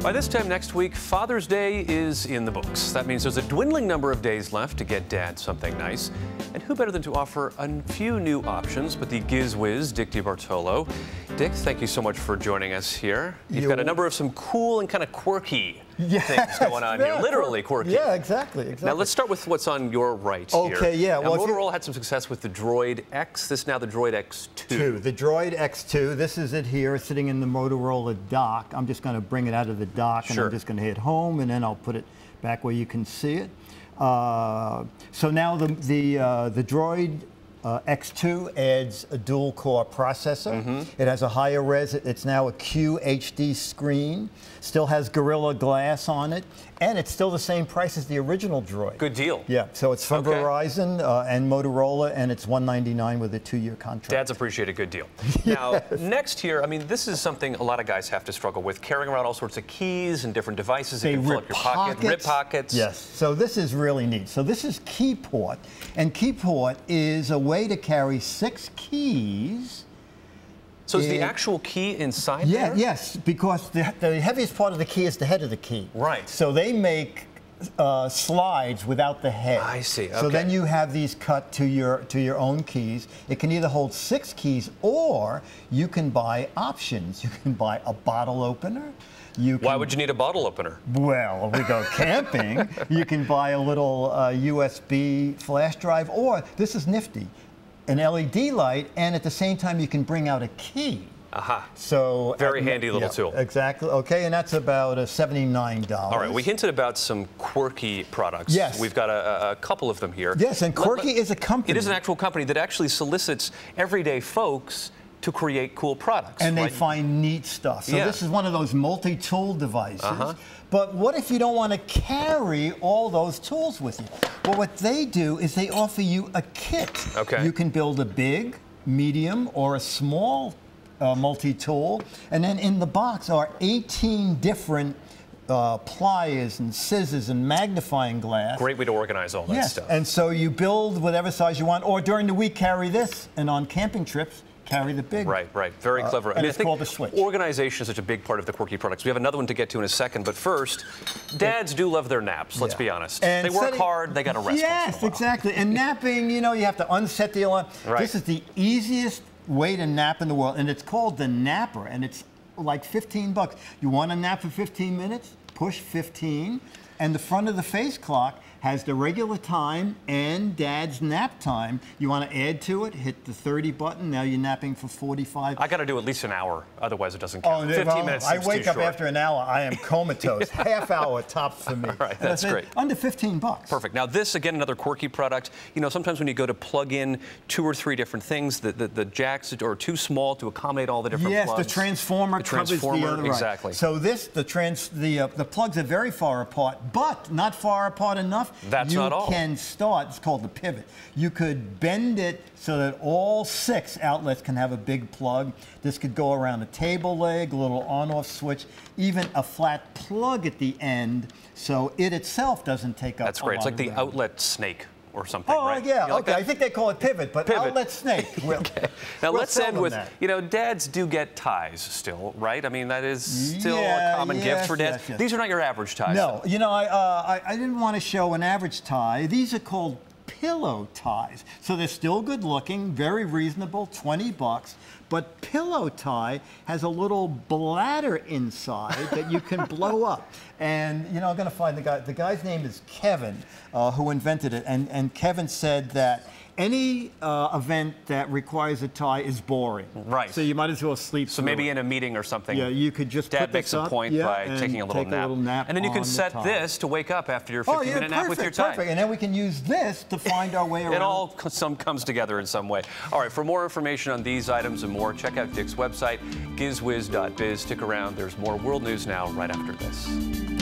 By this time next week, Father's Day is in the books. That means there's a dwindling number of days left to get Dad something nice. And who better than to offer a few new options but the Giz Wiz, Dick DiBartolo. Dick, thank you so much for joining us here. You've got a number of some cool and kind of quirky things going on here. Literally quirky. Yeah, exactly. Now let's start with what's on your right here. Okay, yeah. Now, Motorola had some success with the Droid X. This is now the Droid X2. The Droid X2. This is it here, sitting in the Motorola dock. I'm just going to bring it out of the dock, and I'm just going to hit home, and then I'll put it back where you can see it. So now the Droid X2 adds a dual-core processor. It has a higher res. It's now a QHD screen. Still has Gorilla Glass on it, and it's still the same price as the original Droid. Good deal. Yeah. So it's from Verizon and Motorola, and it's $199 with a 2-year contract. Dads appreciate a good deal. Now, next here, I mean, this is something a lot of guys have to struggle with, carrying around all sorts of keys and different devices that can fill up your pocket, rip pockets. Yes. So this is really neat. So this is KeyPort, and KeyPort is a way to carry 6 keys. So is the actual key inside there? Yes, because the heaviest part of the key is the head of the key. Right. So they make slides without the head. I see. Okay. So then you have these cut to your own keys. It can either hold 6 keys, or you can buy options. You can buy a bottle opener. Why would you need a bottle opener? Well, we go camping. You can buy a little USB flash drive, or this is nifty, an LED light, and at the same time you can bring out a key. Aha. So very handy little tool. Exactly. Okay, and that's about $79. All right, we hinted about some quirky products. Yes. We've got a couple of them here. Yes, and Corky is a company. It is an actual company that actually solicits everyday folks to create cool products. And they find neat stuff. So this is one of those multi-tool devices. But what if you don't want to carry all those tools with you? Well, what they do is they offer you a kit. Okay. You can build a big, medium, or a small multi-tool. And then in the box are 18 different pliers and scissors and magnifying glass. Great way to organize all that stuff. And so you build whatever size you want, or during the week carry this, and on camping trips, carry the big. Right. Very clever. And it's called a switch. Organization is such a big part of the quirky products. We have another one to get to in a second, but first, dads do love their naps, let's be honest. And they work hard, they got to rest. Yes, exactly. And napping, you know, you have to unset the alarm. This is the easiest way to nap in the world, and it's called the Napper, and it's like $15. You want to nap for 15 minutes? Push 15, and the front of the face clock has the regular time and Dad's nap time. You want to add to it, hit the 30 button. Now you're napping for 45. I got to do at least an hour, otherwise it doesn't count. 15 minutes I seems wake too up short. after an hour, I am comatose. Half hour tops for me. All right, that's great. Under $15. Perfect. Now this, again, another quirky product. You know, sometimes when you go to plug in 2 or 3 different things, the jacks are too small to accommodate all the different plugs. Yes, the transformer covers the other. Exactly. So the plugs are very far apart, but not far apart enough. That's not all. You can start, it's called the pivot. You could bend it so that all 6 outlets can have a big plug. This could go around a table leg, a little on-off switch, even a flat plug at the end, so it itself doesn't take up. That's great. It's like the outlet snake or something, right? Oh, yeah, like okay. I think they call it pivot, but outlet snake. Okay. Now let's end with, you know, dads do get ties still, right? I mean, that is still a common gift for dads. These are not your average ties. No, you know, I didn't want to show an average tie. These are called pillow ties. So they're still good looking, very reasonable, $20. But pillow tie has a little bladder inside that you can blow up. And, you know, I'm going to find the guy. The guy's name is Kevin, who invented it. And Kevin said that any event that requires a tie is boring. Right. So you might as well sleep through maybe it. In a meeting or something. Yeah, you could just Dad makes a point by taking a little nap. And then you can set this to wake up after your 15-minute nap with your tie. Perfect. And then we can use this to find our way around. It all comes together in some way. All right, for more information on these items and more, check out Dick's website, gizwiz.biz. Stick around. There's more world news now right after this.